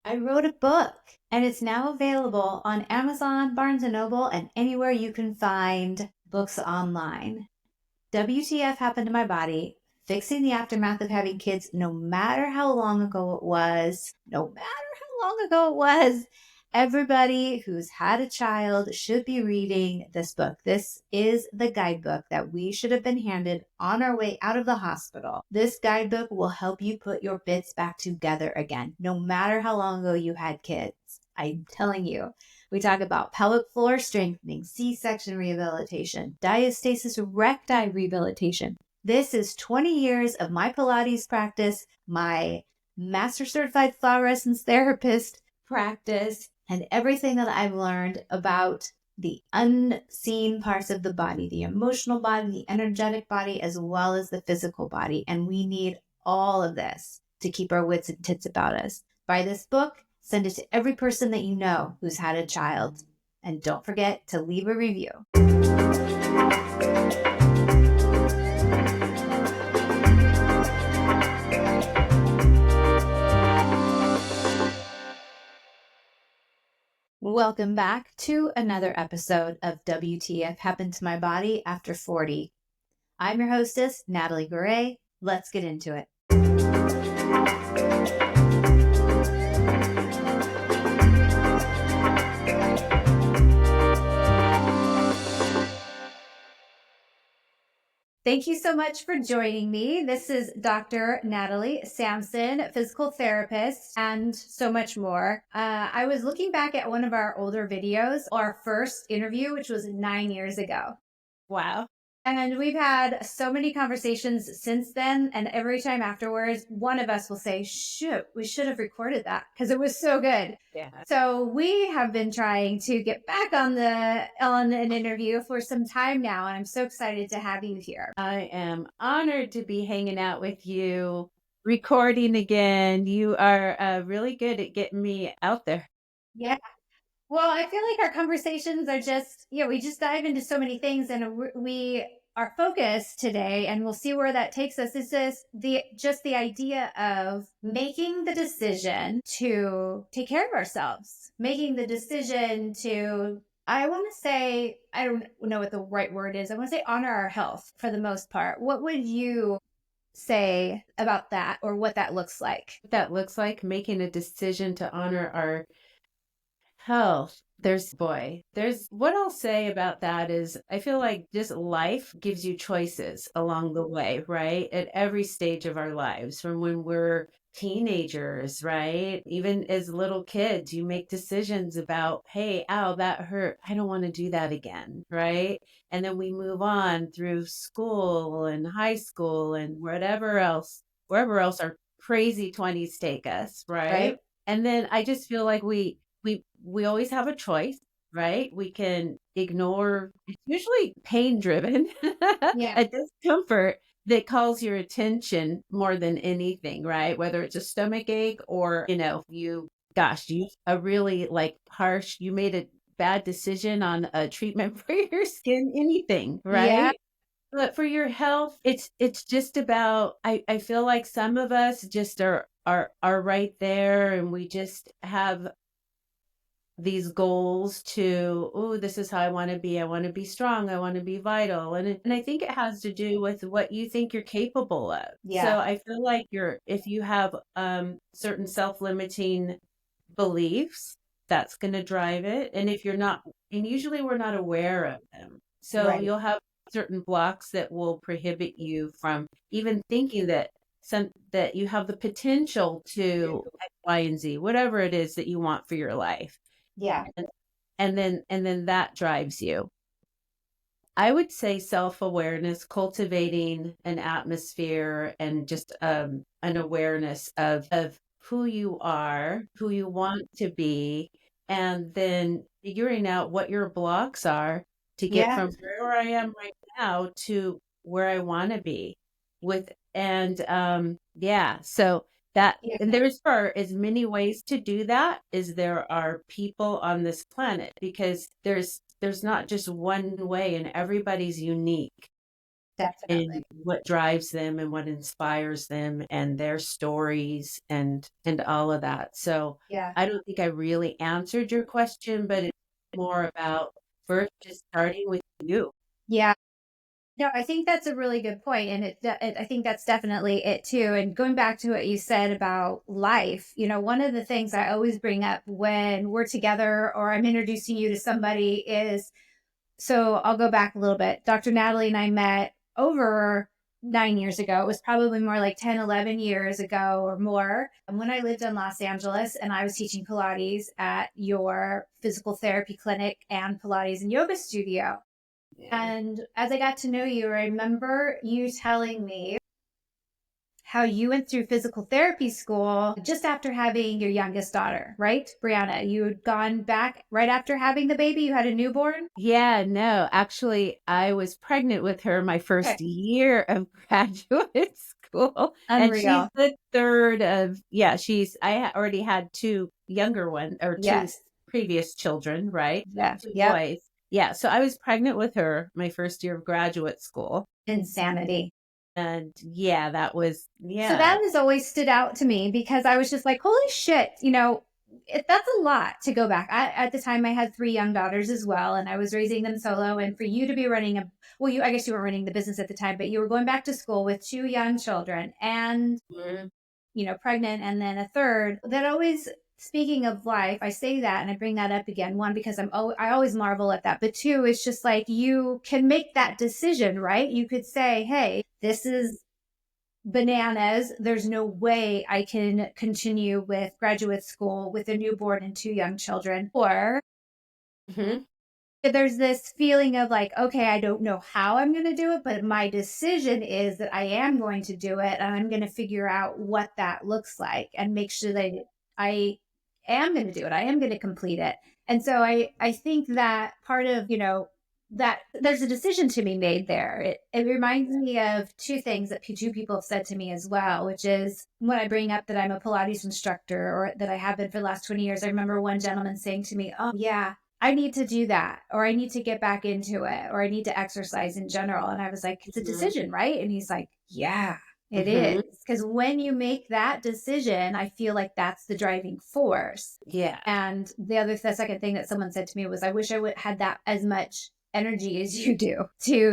I wrote a book and it's now available on Amazon, Barnes & Noble, and anywhere you can find books online. WTF Happened to My Body, Fixing the Aftermath of Having Kids, no matter how long ago it was, everybody who's had a child should be reading this book. This is the guidebook that we should have been handed on our way out of the hospital. This guidebook will help you put your bits back together again, no matter how long ago you had kids. I'm telling you. We talk about pelvic floor strengthening, C-section rehabilitation, diastasis recti rehabilitation. This is 20 years of my Pilates practice, my master certified flower essence therapist practice, and everything that I've learned about the unseen parts of the body, the emotional body, the energetic body, as well as the physical body. And we need all of this to keep our wits and tits about us. Buy this book, send it to every person that you know who's had a child. And don't forget to leave a review. Welcome back to another episode of WTF Happened to My Body After 40. I'm your hostess, Natalie Garay. Let's get into it. Thank you so much for joining me. This is Dr. Natalie Sampson, physical therapist, and so much more. I was looking back at one of our older videos, our first interview, which was 9 years ago. Wow. And we've had so many conversations since then. And every time afterwards, one of us will say, shoot, we should have recorded that because it was so good. Yeah. So we have been trying to get back on an interview for some time now. And I'm so excited to have you here. I am honored to be hanging out with you, recording again. You are really good at getting me out there. Yeah. Well, I feel like our conversations are just, we just dive into so many things, and our focus today, and we'll see where that takes us, is the idea of making the decision to take care of ourselves, making the decision to, I want to say, I don't know what the right word is. I want to say honor our health for the most part. What would you say about that, or what that looks like? That looks like making a decision to honor our health. There's what I'll say about that is I feel like just life gives you choices along the way, right? At every stage of our lives, from when we're teenagers, right? Even as little kids, you make decisions about, hey, ow, that hurt. I don't want to do that again, right? And then we move on through school and high school and wherever else our crazy 20s take us, right? And then I just feel like we always have a choice, right? We can ignore, it's usually pain driven, Yeah. a discomfort that calls your attention more than anything, right? Whether it's a stomach ache or, you a really harsh, you made a bad decision on a treatment for your skin, anything, right? Yeah. But for your health, it's just about, I feel like some of us just are right there, and we just have these goals to, oh, this is how I want to be. I want to be strong. I want to be vital. And I think it has to do with what you think you're capable of. Yeah. So I feel like if you have certain self-limiting beliefs, that's going to drive it. And if you're not, and usually we're not aware of them. So you'll have certain blocks that will prohibit you from even thinking that you have the potential to X, Y, and Z, whatever it is that you want for your life. Yeah. And then that drives you. I would say self-awareness, cultivating an atmosphere and just an awareness of who you are, who you want to be, and then figuring out what your blocks are to get from where I am right now to where I want to be so that, and there's as many ways to do that as there are people on this planet, because there's not just one way, and everybody's unique. and Definitely. what drives them and what inspires them and their stories and all of that. So Yeah. I don't think I really answered your question, but it's more about first just starting with you. Yeah. No, I think that's a really good point, and I think that's definitely it too. And going back to what you said about life, one of the things I always bring up when we're together or I'm introducing you to somebody is, so I'll go back a little bit. Dr. Natalie and I met over 9 years ago. It was probably more like 10, 11 years ago or more. And when I lived in Los Angeles and I was teaching Pilates at your physical therapy clinic and Pilates and yoga studio. Yeah. And as I got to know you, I remember you telling me how you went through physical therapy school just after having your youngest daughter, right? Brianna, you had gone back right after having the baby. You had a newborn. Yeah, no, actually, I was pregnant with her my Okay. first year of graduate school, and she's Unreal. the third of, yeah, already had two younger ones or two Yes. previous children, right? Yeah. Two Yep. boys. Yeah, so I was pregnant with her my first year of graduate school. Insanity. And yeah, that was, So yeah. that has always stood out to me because I was just like, holy shit, that's a lot to go back. At the time, I had three young daughters as well, and I was raising them solo. And for you to be running I guess you were running the business at the time, but you were going back to school with two young children and, Mhm. pregnant, and then a third. That always, speaking of life, I say that and I bring that up again. One, because I always marvel at that, but two, it's just like you can make that decision, right? You could say, hey, this is bananas. There's no way I can continue with graduate school with a newborn and two young children. Or Mhm. there's this feeling of like, okay, I don't know how I'm going to do it, but my decision is that I am going to do it and I'm going to figure out what that looks like and make sure that I am going to do it. I am going to complete it. And so I think that part of, that there's a decision to be made there. It reminds me of two things that two people have said to me as well, which is when I bring up that I'm a Pilates instructor or that I have been for the last 20 years. I remember one gentleman saying to me, oh, yeah, I need to do that, or I need to get back into it, or I need to exercise in general. And I was like, it's a Mhm. decision, right? And he's like, yeah, it is. Mhm. Because when you make that decision, I feel like that's the driving force. Yeah. And the second thing that someone said to me was, I wish I would had that as much energy as you do to,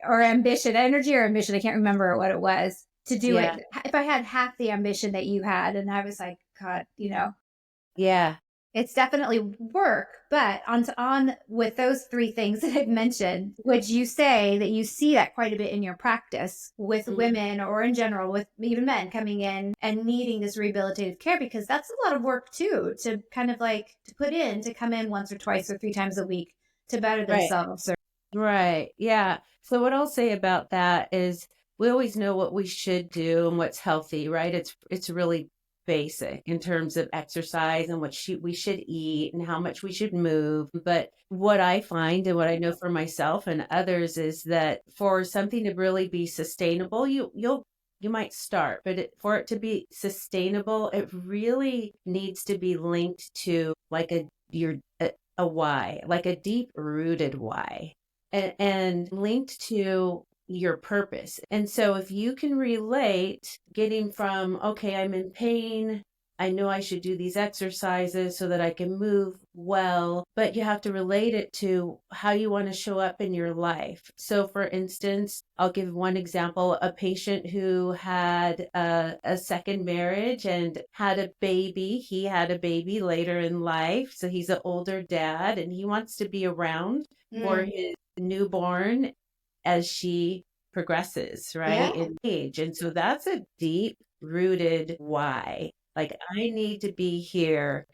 or energy or ambition. I can't remember what it was to do Yeah. it. If I had half the ambition that you had, and I was like, God, Yeah. it's definitely work. But on with those three things that I've mentioned, would you say that you see that quite a bit in your practice with Mhm. women or in general with even men coming in and needing this rehabilitative care? Because that's a lot of work too, to kind of like to put in to come in once or twice or three times a week to better Right. themselves. Or Right. Yeah. So what I'll say about that is we always know what we should do and what's healthy, right? It's really basic in terms of exercise and we should eat and how much we should move. But what I find and what I know for myself and others is that for something to really be sustainable, you might start, but for it to be sustainable, it really needs to be linked to like a why, like a deep rooted why and linked to your purpose. And so if you can relate getting from, okay, I'm in pain, I know I should do these exercises so that I can move well, but you have to relate it to how you want to show up in your life. So, for instance, I'll give one example a patient who had a second marriage and had a baby. He had a baby later in life. So, he's an older dad and he wants to be around for mm, his newborn as she progresses, yeah, right, in age. And so that's a deep rooted why. Like I need to be here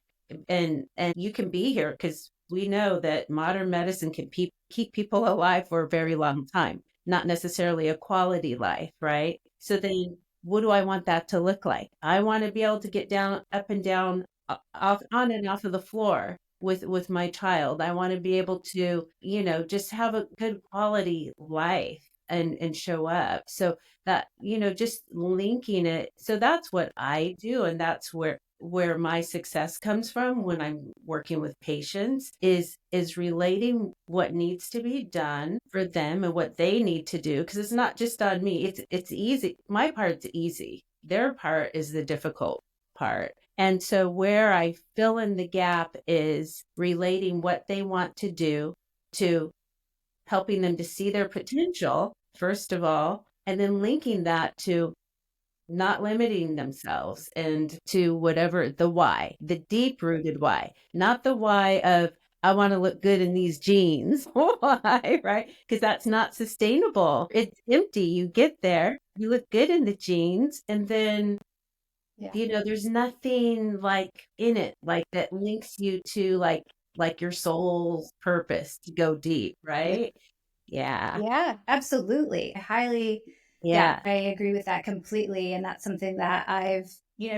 and you can be here because we know that modern medicine can keep people alive for a very long time, not necessarily a quality life, right? So then what do I want that to look like? I want to be able to get down, up and down, off, on and off of the floor with my child. I want to be able to, just have a good quality life and show up. So that, just linking it. So that's what I do. And that's where my success comes from when I'm working with patients is relating what needs to be done for them and what they need to do, because it's not just on me. It's easy. My part's easy. Their part is the difficult part. And so where I fill in the gap is relating what they want to do to helping them to see their potential, first of all, and then linking that to not limiting themselves and to whatever the why, the deep rooted why, not the why of, I want to look good in these jeans. Why, right? Because that's not sustainable. It's empty. You get there, you look good in the jeans, and then Yeah. there's nothing like in it, like that links you to like your soul's purpose to go deep, right? Yeah. Yeah, absolutely. Yeah, Yeah. I agree with that completely. And that's something that I've,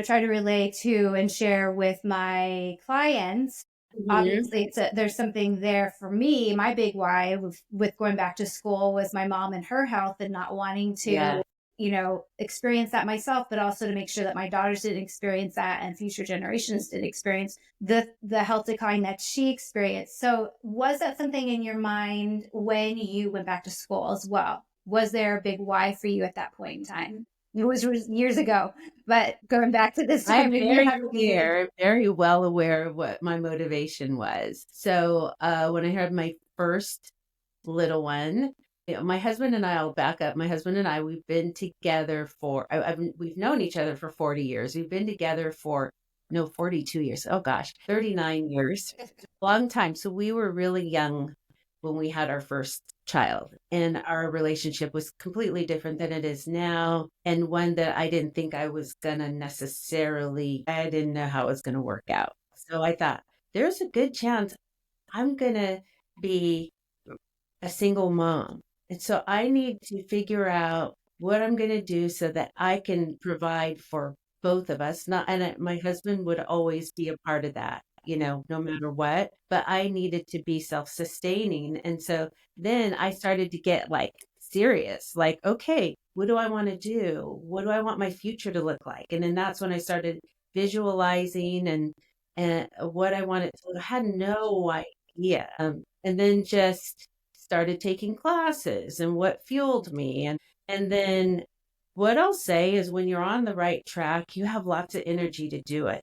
tried to relate to and share with my clients. Mhm. Obviously, there's something there for me. My big why with going back to school was my mom and her health and not wanting Yeah. to, experience that myself, but also to make sure that my daughters didn't experience that and future generations didn't experience the health decline that she experienced. So was that something in your mind when you went back to school as well? Was there a big why for you at that point in time? It was years ago, but going back to this I'm time, if you very have any. clear, very well aware of what my motivation was. So when I had my first little one, my husband and I'll back up. My husband and I, we've been together for, we've known each other for 40 years. We've been together for, no, 42 years. Oh gosh, 39 years. Long time. So we were really young when we had our first child, and our relationship was completely different than it is now, and one that I didn't think I was gonna necessarily, I didn't know how it was gonna work out. So I thought there's a good chance I'm gonna be a single mom. And so I need to figure out what I'm going to do so that I can provide for both of us. Not, and my husband would always be a part of that, no matter what. But I needed to be self-sustaining. And so then I started to get like serious, like, okay, what do I want to do? What do I want my future to look like? And then that's when I started visualizing and what I wanted to, I had no idea. And then just started taking classes and what fueled me. And then what I'll say is when you're on the right track, you have lots of energy to do it.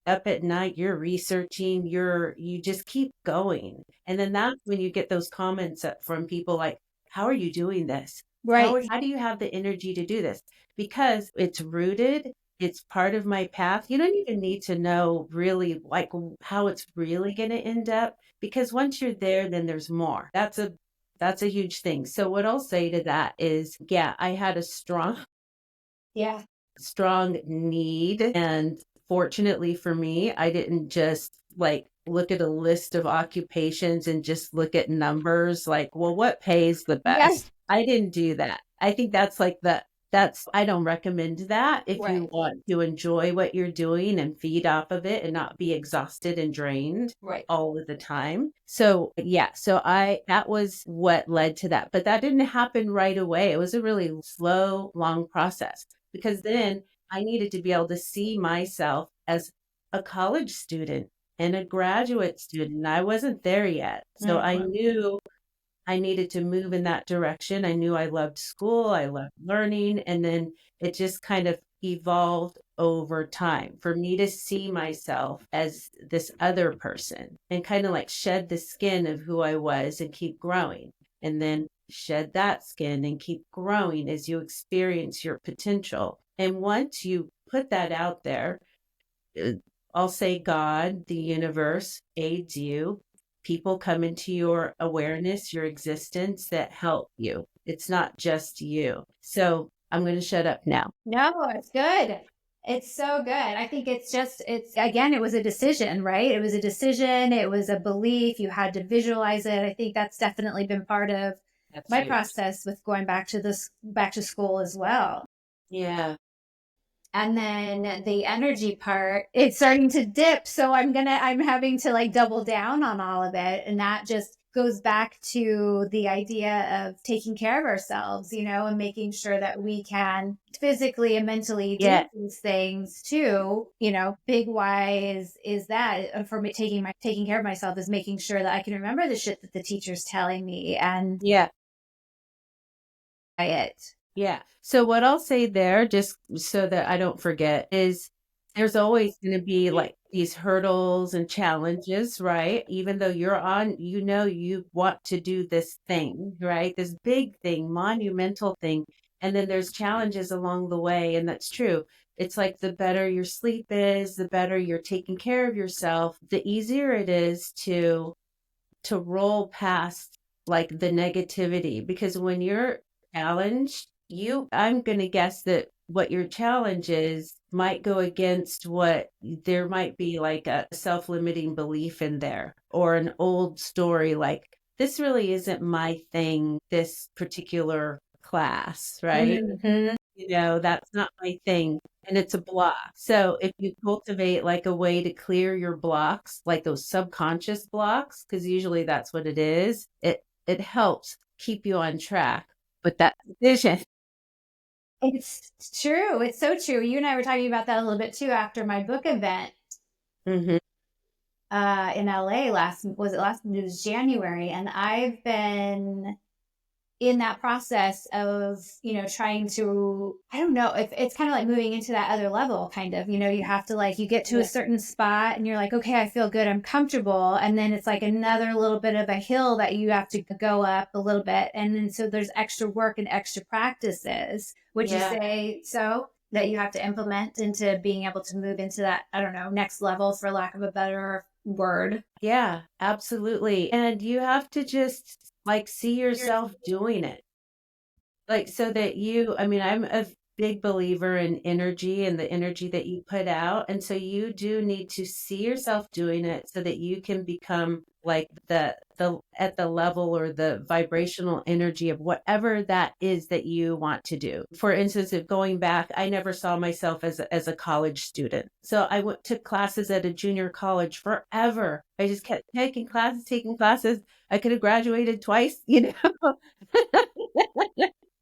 Up at night, you're researching, you just keep going. And then that's when you get those comments from people like, how are you doing this? Right. How do you have the energy to do this? Because it's rooted, it's part of my path. You don't even need to know really like how it's really going to end up, because once you're there, then there's more. That's a huge thing. So what I'll say to that is, yeah, I had a Yeah. strong need. And fortunately for me, I didn't just like look at a list of occupations and just look at numbers like, well, what pays the Yes. best? I didn't do that. I think that's like I don't recommend that if you Right. want to enjoy what you're doing and feed off of it and not be exhausted and drained Right. all of the time. So yeah, that was what led to that. But that didn't happen right away. It was a really slow, long process, because then I needed to be able to see myself as a college student and a graduate student. I wasn't there yet. So I Mhm. knew I needed to move in that direction. I knew I loved school, I loved learning, and then it just kind of evolved over time for me to see myself as this other person and kind of like shed the skin of who I was and keep growing. And then shed that skin and keep growing as you experience your potential. And once you put that out there, uh, I'll say God, the universe aids you. People come into your awareness, your existence that help you. It's not just you. So I'm going to shut up now. No, it's good. It's so good. I think it's again, it was a decision, right? It was a decision. It was a belief. You had to visualize it. I think that's definitely been part of That's my huge. process with going back to school as well. Yeah. And then the energy part, it's starting to dip. So I'm having to like double down on all of it. And that just goes back to the idea of taking care of ourselves, and making sure that we can physically and mentally do Yeah. these things too. Big why is that for me taking care of myself is making sure that I can remember the shit that the teacher's telling me and Yeah. it. Yeah. So what I'll say there, just so that I don't forget, is there's always going to be like these hurdles and challenges, right? Even though you're on, you want to do this thing, right? This big thing, monumental thing. And then there's challenges along the way. And that's true. It's like the better your sleep is, the better you're taking care of yourself, the easier it is to roll past like the negativity, because when you're challenged, I'm going to guess that what your challenge is might go against what there might be like a self-limiting belief in there, or an old story like, this really isn't my thing, this particular class, right? Mm-hmm. That's not my thing. And it's a block. So if you cultivate like a way to clear your blocks, like those subconscious blocks, because usually that's what it is, it helps keep you on track with that vision. It's true. It's so true. You and I were talking about that a little bit too after my book event Hmm. in LA it was January, and I've been in that process of trying to, I don't know if it's kind of like moving into that other level, kind of, you have to, like, you get to a Yeah. certain spot and you're like, okay, I feel good, I'm comfortable, and then it's like another little bit of a hill that you have to go up a little bit, and then so there's extra work and extra practices, would you Yeah. say so, that you have to implement into being able to move into that, I don't know, next level, for lack of a better word? Yeah, absolutely. And you have to just like see yourself doing it. Like, so that I mean, I'm a big believer in energy and the energy that you put out. And so you do need to see yourself doing it so that you can become like at the level or the vibrational energy of whatever that is that you want to do. For instance, if going back, I never saw myself as a college student. So I took classes at a junior college forever. I just kept taking classes, taking classes. I could have graduated twice,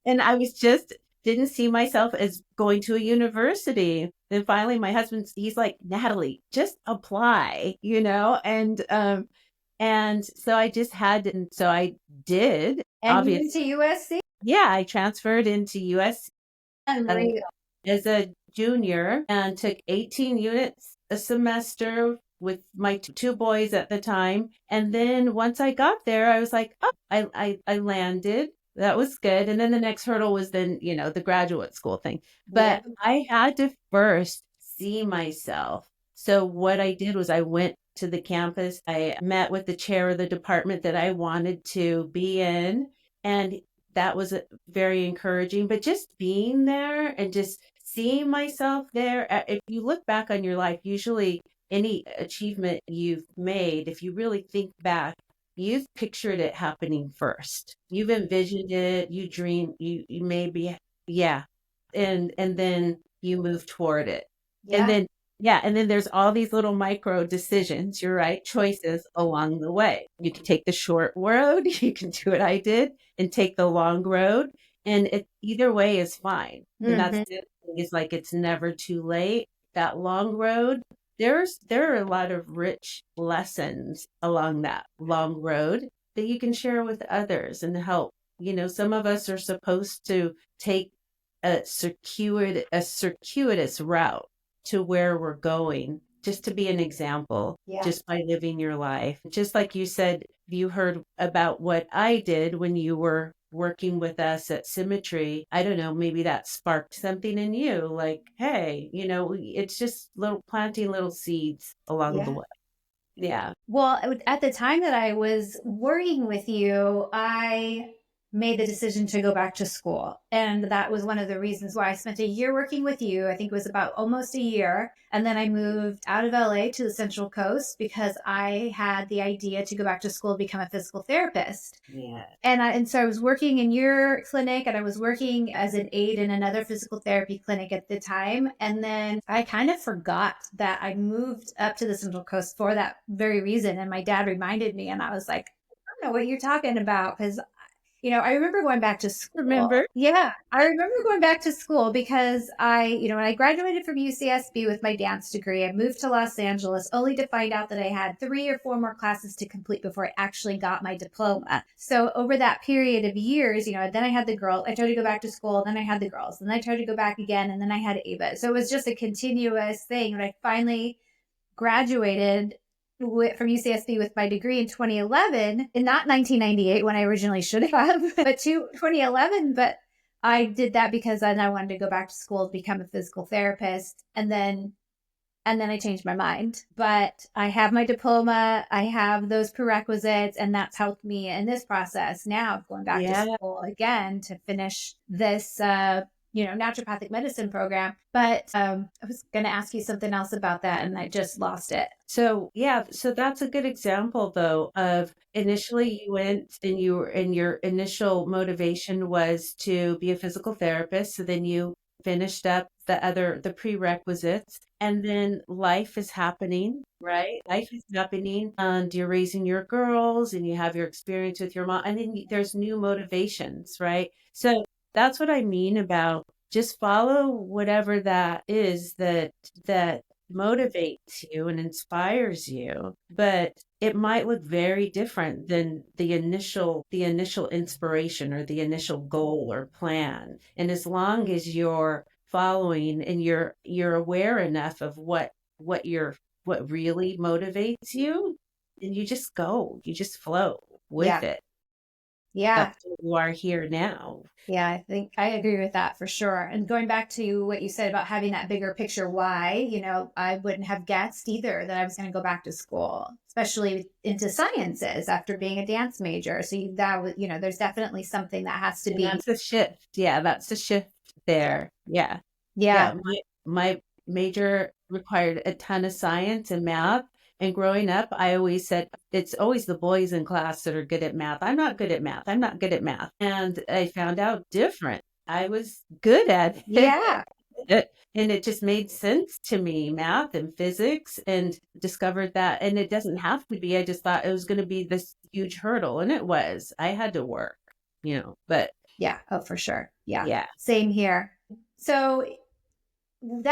And I was just didn't see myself as going to a university. Then finally my he's like, Natalie, just apply, and so I just had to, and so I did, And you went obviously. to USC? Yeah, I transferred into US Unreal. as a junior and took 18 units a semester with my two boys at the time. And then once I got there, I was like, oh, I landed. That was good. And then the next hurdle was then, the graduate school thing. Yeah. But I had to first see myself. So what I did was I went to the campus. I met with the chair of the department that I wanted to be in. And that was very encouraging. But just being there and just seeing myself there, if you look back on your life, usually any achievement you've made, if you really think back, you've pictured it happening first. You've envisioned it, you dream, you maybe, yeah. And then you move toward it. And Yeah. then, yeah, and then there's all these little micro decisions, you're right, choices along the way. You can take the short road, you can do what I did and take the long road. And either way is fine. And that's Mhm. the thing, is like, it's never too late. That long road, there are a lot of rich lessons along that long road that you can share with others and help. Some of us are supposed to take a circuitous route to where we're going, just to be an example, Yeah. just by living your life. Just like you said, you heard about what I did when you were working with us at Symmetry. I don't know, maybe that sparked something in you, like, hey, it's just little planting little seeds along the Yeah. way. Yeah. Well, at the time that I was working with you, I made the decision to go back to school. And that was one of the reasons why I spent a year working with you. I think it was about almost a year. And then I moved out of LA to the Central Coast because I had the idea to go back to school to become a physical therapist. Yeah. And so I was working in your clinic, and I was working as an aide in another physical therapy clinic at the time. And then I kind of forgot that I moved up to the Central Coast for that very reason. And my dad reminded me, and I was like, know what you're talking about because I remember going back to school. Remember? Yeah, I remember going back to school because when I graduated from UCSB with my dance degree, I moved to Los Angeles only to find out that I had 3 or 4 more classes to complete before I actually got my diploma. So over that period of years, then I had the girls. I tried to go back to school, then I had the girls, then I tried to go back again, and then I had Ava. So it was just a continuous thing. When I finally graduated from UCSB with my degree in 2011, and not 1998 when I originally should have, but 2011. But I did that because then I wanted to go back to school to become a physical therapist, and then I changed my mind. But I have my diploma, I have those prerequisites, and that's helped me in this process now of going back to school again to finish this naturopathic medicine program. But I was going to ask you something else about that, and I just lost it. So that's a good example though of initially you went and your initial motivation was to be a physical therapist. So then you finished up the prerequisites, and then life is happening, right? Life is happening, and you're raising your girls and you have your experience with your mom, and then there's new motivations, right? So that's what I mean about just follow whatever that is that motivates you and inspires you, but it might look very different than the initial inspiration or the initial goal or plan. And as long as you're following and you're aware enough of what really motivates you, and you just flow with it. Yeah. That's who you are here now. Yeah, I think I agree with that for sure. And going back to what you said about having that bigger picture why, I wouldn't have guessed either that I was going to go back to school, especially into sciences after being a dance major. So that was, there's definitely something that has to be. That's the shift. Yeah, that's the shift there. Yeah. Yeah. My major required a ton of science and math. And growing up, I always said, it's always the boys in class that are good at math. I'm not good at math. I'm not good at math. And I found out different. I was good at it. Yeah. And it just made sense to me, math and physics, and discovered that. And it doesn't have to be. I just thought it was going to be this huge hurdle. And it was. I had to work, but. Yeah. Oh, for sure. Yeah. Yeah. Same here. So you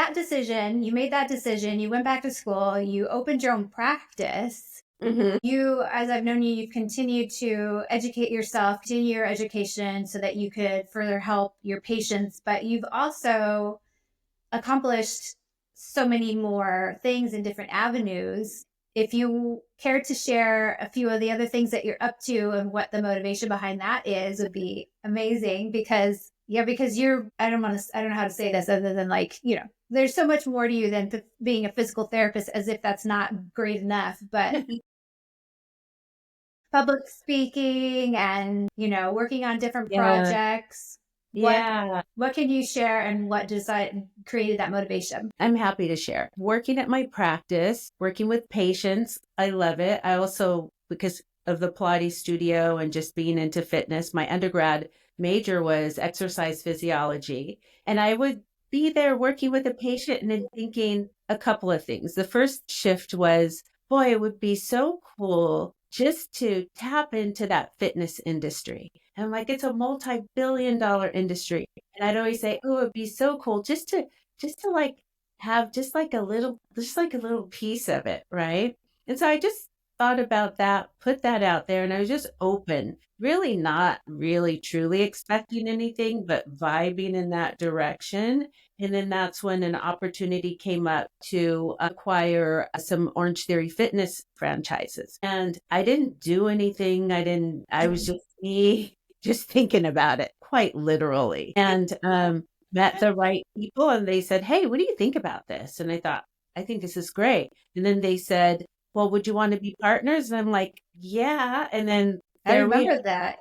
made that decision, you went back to school, you opened your own practice. Mm-hmm. You, as I've known you, you've continued to educate yourself, continue your education so that you could further help your patients, but you've also accomplished so many more things in different avenues. If you care to share a few of the other things that you're up to and what the motivation behind that is, would be amazing because you're, I don't know how to say this other than there's so much more to you than being a physical therapist, as if that's not great enough, but public speaking and, working on different projects. What can you share and what created that motivation? I'm happy to share. Working at my practice, working with patients, I love it. I also, because of the Pilates studio and just being into fitness, my undergrad major was exercise physiology. And I would be there working with a patient and then thinking a couple of things. The first shift was, boy, it would be so cool just to tap into that fitness industry. And it's a multi-billion-dollar industry. And I'd always say, oh, it'd be so cool just to have a little piece of it, right? And so I just thought about that, put that out there, and I was just open, really not really truly expecting anything, but vibing in that direction. And then that's when an opportunity came up to acquire some Orange Theory fitness franchises. And I didn't do anything. I was just me, just thinking about it quite literally. And met the right people, and they said, hey, what do you think about this? And I thought, I think this is great. And then they said, well, would you want to be partners? And I'm like, yeah. And then I remember that.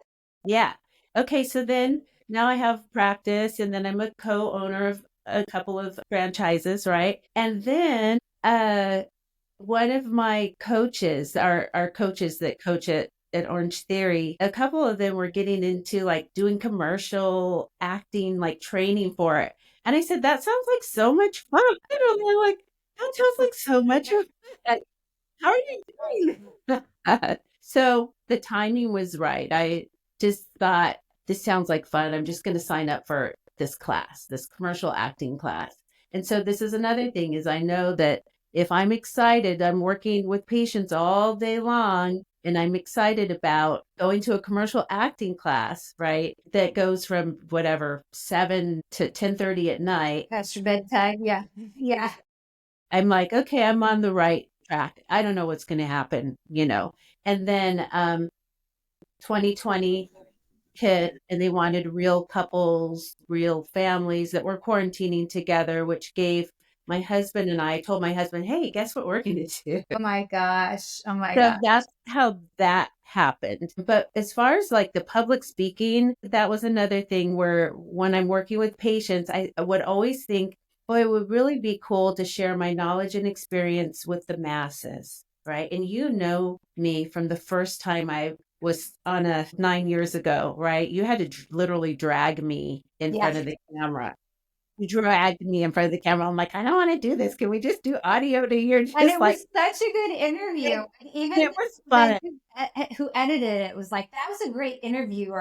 Yeah. Okay. So then now I have practice, and then I'm a co-owner of a couple of franchises, right? And then one of my coaches, our coaches that coach at Orange Theory, a couple of them were getting into doing commercial acting, training for it. And I said, that sounds like so much fun. They're like, that sounds like so much fun. How are you doing that? So the timing was right. I just thought, this sounds like fun. I'm just going to sign up for this class, this commercial acting class. And so this is another thing is I know that if I'm excited, I'm working with patients all day long and I'm excited about going to a commercial acting class, right? That goes from whatever 7 to 10:30 at night. Past your bedtime. Yeah. Yeah. I'm like, okay, I'm on the right track. I don't know what's going to happen, And then 2020 hit and they wanted real couples, real families that were quarantining together, which gave my husband and I told my husband, hey, guess what we're going to do? Oh my gosh. Oh my So gosh. that's how that happened. But as far as like the public speaking, that was another thing where when I'm working with patients, I would always think, boy, it would really be cool to share my knowledge and experience with the masses, right? And you know me from the first time I was on a 9 years ago, right? You had to literally drag me in Yeah. front of the camera. You dragged me in front of the camera. I'm like, I don't want to do this. Can we just do audio to hear And just it like was such a good interview. it, And even it was the fun. who edited it was like, that was a great interview,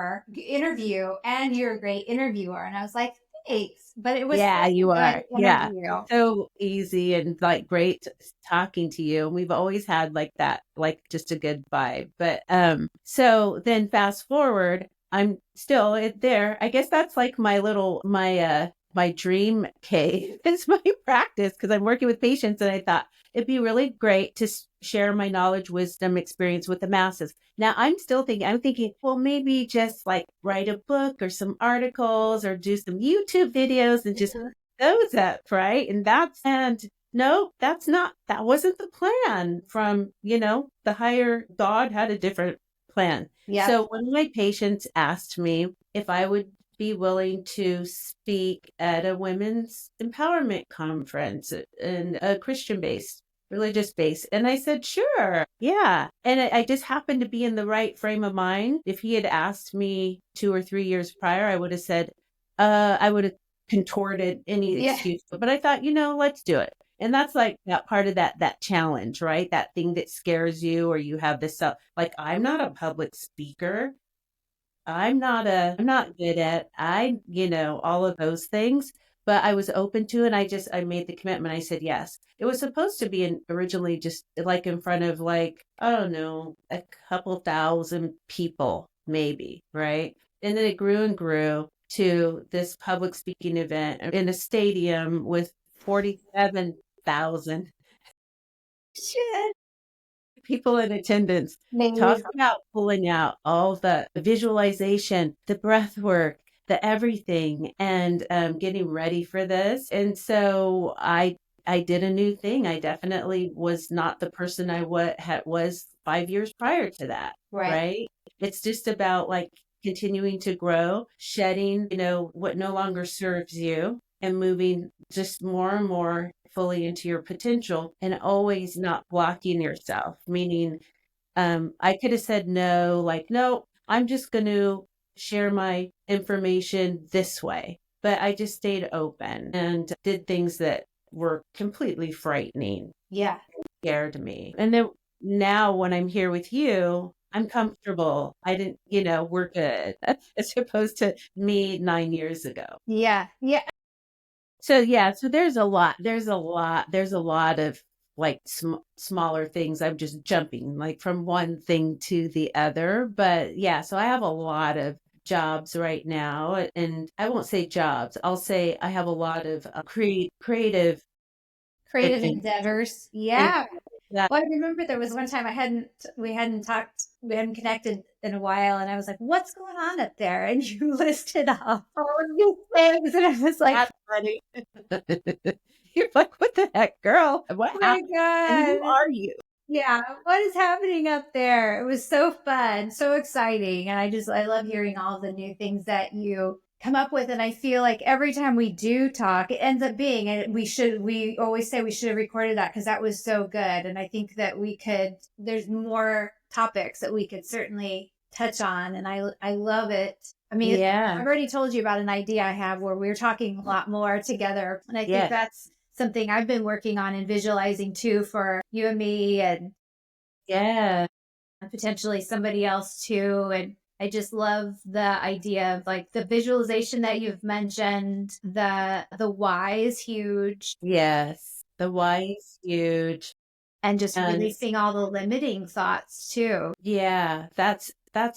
and you're a great interviewer. And I was like, thanks. But it was Yeah, such a you good are. Yeah. interview. So easy and like great talking to you. And we've always had like that, like just a good vibe. But so then fast forward, I'm still there. I guess that's like my dream cave is my practice because I'm working with patients and I thought it'd be really great to share my knowledge, wisdom, experience with the masses. Now I'm thinking, well, maybe just like write a book or some articles or do some YouTube videos and just those up, right? And no, that wasn't the plan from, the higher God had a different plan. Yep. So one of my patients asked me if I would be willing to speak at a women's empowerment conference and a Christian based religious base. And I said, sure. Yeah. And I just happened to be in the right frame of mind. If he had asked me 2 or 3 years prior, I would have said, I would have contorted any Yeah. excuse. But I thought, let's do it. And that's like that part of that challenge, right? That thing that scares you, or you have this like, I'm not a public speaker. I'm not good at, all of those things, but I was open to it. I made the commitment. I said yes. It was supposed to be originally just like in front of like, I don't know, a couple thousand people, maybe, right? And then it grew and grew to this public speaking event in a stadium with 47,000 Shit. people in attendance. Talk Amazing. about pulling out all the visualization, the breath work, the everything, and getting ready for this. And so I did a new thing. I definitely was not the person I was 5 years prior to that. Right. Right? It's just about like continuing to grow, shedding, what no longer serves you, and moving just more and more fully into your potential and always not blocking yourself. Meaning, I could have said no, like, no, I'm just going to share my information this way. But I just stayed open and did things that were completely frightening, Yeah. scared me. And then now when I'm here with you, I'm comfortable. I didn't, we're good as opposed to me 9 years ago. Yeah. Yeah. So yeah, so there's a lot of like smaller things. I'm just jumping like from one thing to the other. But yeah, so I have a lot of jobs right now, and I won't say jobs. I'll say I have a lot of creative Creative and, endeavors. and Yeah. that Well, I remember there was one time we hadn't connected in a while, and I was like, "What's going on up there?" And you listed off all of these things, and I was like, that's funny. You're like, what the heck, girl? What "Oh my happened? And who God. are you? Yeah, what is happening up there?" It was so fun, so exciting. And I love hearing all the new things that you come up with. And I feel like every time we do talk, it ends up being, and we always say we should have recorded that because that was so good. And I think that there's more topics that we could certainly touch on. And I love it. I mean, Yeah. I've already told you about an idea I have where we're talking a lot more together. And I think Yes. that's something I've been working on and visualizing too for you and me. And Yeah. potentially somebody else too. And I just love the idea of like the visualization that you've mentioned. The why is huge, Yes. The why is huge. and just And releasing all the limiting thoughts too. yeah, that's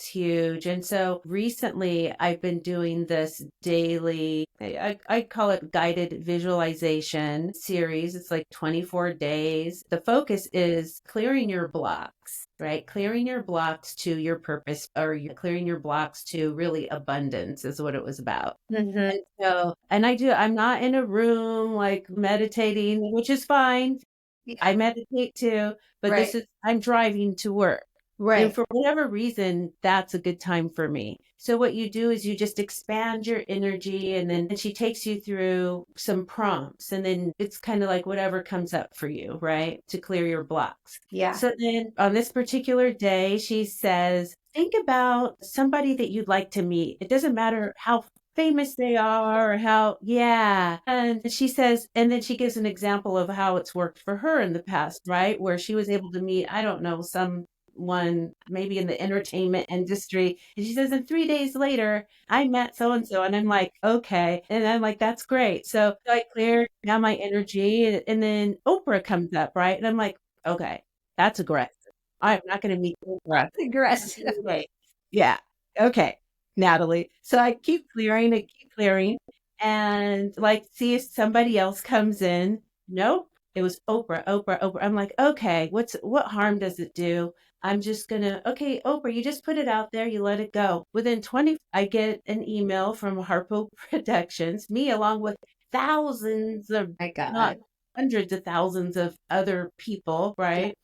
huge. And so recently I've been doing this daily, I call it guided visualization series. It's like 24 days. The focus is clearing your blocks, right? Clearing your blocks to your purpose, or clearing your blocks to really abundance is what it was about. Mm-hmm. And so, I'm not in a room like meditating, which is fine. Yeah. I meditate too, but Right. I'm driving to work. And Right. for whatever reason, that's a good time for me. So what you do is you just expand your energy, and then she takes you through some prompts, and then it's kind of like whatever comes up for you, right? To clear your blocks. Yeah. So then on this particular day, she says, think about somebody that you'd like to meet. It doesn't matter how famous they are or how, yeah. And she says, and then she gives an example of how it's worked for her in the past, right? Where she was able to meet, I don't know, someone maybe in the entertainment industry. And she says, and 3 days later, I met so and so. And I'm like, okay. And I'm like, that's great. So I cleared now my energy. And then Oprah comes up, right? And I'm like, okay, that's aggressive. I'm not going to meet Oprah. Aggressive. Wait. Yeah. Okay. Natalie. So I keep clearing, and like see if somebody else comes in. Nope. It was Oprah, Oprah, Oprah. I'm like, okay, what harm does it do? I'm just gonna, okay, Oprah, you just put it out there, you let it go. Within 20, I get an email from Harpo Productions, me along with thousands of, My not God. hundreds of thousands of other people, Yeah. right?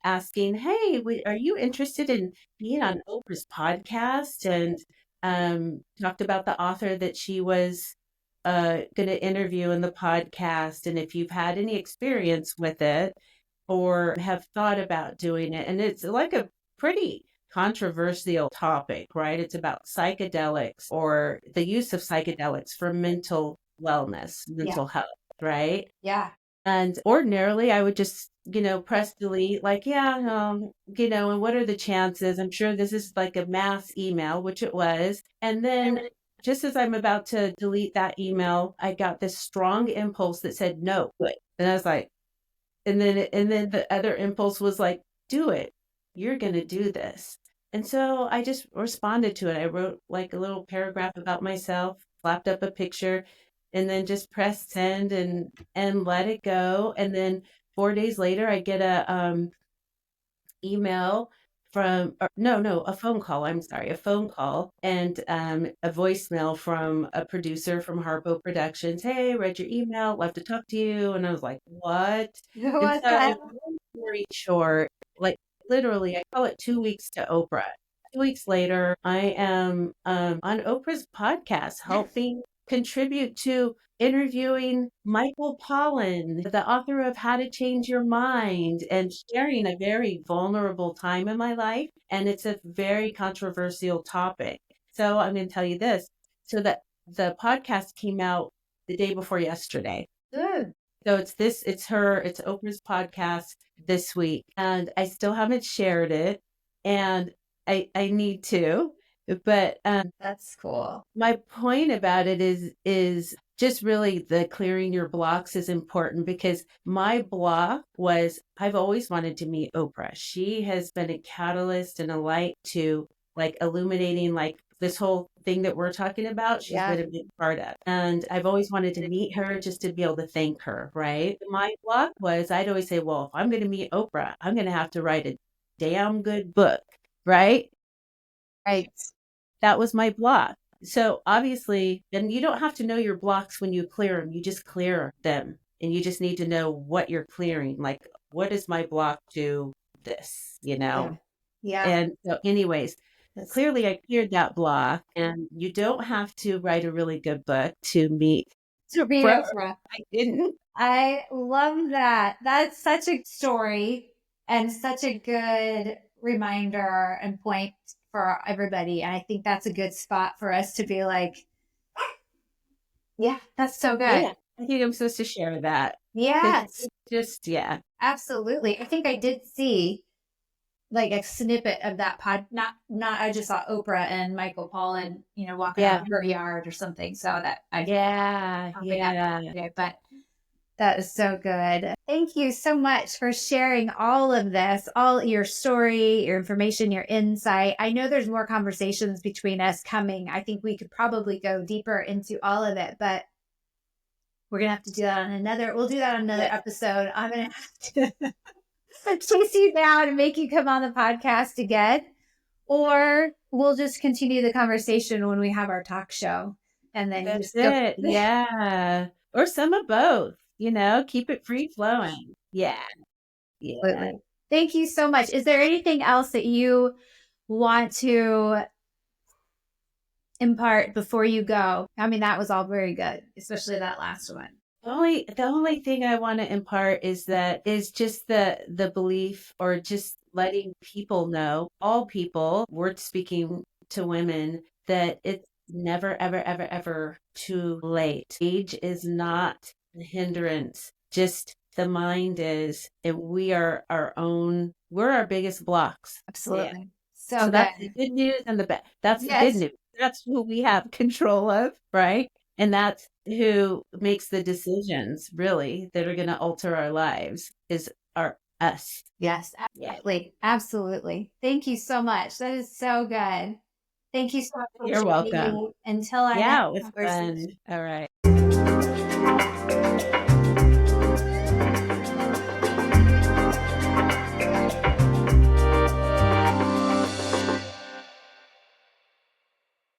Asking, "Hey, are you interested in being on Oprah's podcast?" And talked about the author that she was going to interview in the podcast, and if you've had any experience with it or have thought about doing it. And it's like a pretty controversial topic, right? It's about psychedelics or the use of psychedelics for mental wellness, Yeah. mental health, right? Yeah. And ordinarily, I would just, press delete, like, yeah, and what are the chances? I'm sure this is like a mass email, which it was. And then just as I'm about to delete that email, I got this strong impulse that said, no, do it. And I was like, and then the other impulse was like, do it. You're going to do this. And so I just responded to it. I wrote like a little paragraph about myself, slapped up a picture, and then just pressed send and let it go. And then 4 days later, I get a email from, or, no, a phone call. I'm sorry, a phone call and a voicemail from a producer from Harpo Productions. Hey, read your email, love to talk to you. And I was like, what? And What so, the long story short, like literally, I call it 2 weeks to Oprah. 2 weeks later, I am on Oprah's podcast, helping contribute to interviewing Michael Pollan, the author of How to Change Your Mind, and sharing a very vulnerable time in my life. And it's a very controversial topic. So I'm going to tell you this. So that the podcast came out the day before yesterday. Good. So it's Oprah's podcast this week. And I still haven't shared it. And I need to. But That's cool. my point about it is just really the clearing your blocks is important, because my block was I've always wanted to meet Oprah. She has been a catalyst and a light to like illuminating like this whole thing that we're talking about. She's Yeah. been a big part of. And I've always wanted to meet her just to be able to thank her, right? My block was I'd always say, well, if I'm going to meet Oprah, I'm going to have to write a damn good book, right? Right. That was my block. So obviously, and you don't have to know your blocks when you clear them. You just clear them, and you just need to know what you're clearing. Like, what is my block to this, Yeah. Yeah. And so anyways, That's clearly I cleared that block, and you don't have to write a really good book to meet Oprah. Oprah. I didn't. I love that. That's such a story and such a good reminder and point for everybody. And I think that's a good spot for us to be like, yeah, that's so good. Yeah. I think I'm supposed to share that. Yes, Just, yeah. absolutely. I think I did see like a snippet of that not I just saw Oprah and Michael Pollan, walking Yeah. around her yard or something. So that I Yeah. but that is so good. Thank you so much for sharing all of this, all your story, your information, your insight. I know there's more conversations between us coming. I think we could probably go deeper into all of it, but we're going to have to do that we'll do that on another episode. I'm going to have to chase you down and make you come on the podcast again, or we'll just continue the conversation when we have our talk show. And then That's it. Yeah. Or some of both, keep it free flowing. Yeah. Yeah. Absolutely. Thank you so much. Is there anything else that you want to impart before you go? I mean, that was all very good, especially that last one. The only thing I want to impart is just the belief, or just letting people know, all people, we're speaking to women, that it's never, ever, ever, ever too late. Age is not a hindrance. Just the mind is, and we're our biggest blocks. Absolutely. Yeah. So That's the good news and the bad. That's the good news. That's who we have control of, right? And that's who makes the decisions, really, that are going to alter our lives, is us. Yes, absolutely. Yeah. Absolutely. Thank you so much. That is so good. Thank you so much. You're welcome. Until our next conversation. Fun. All right.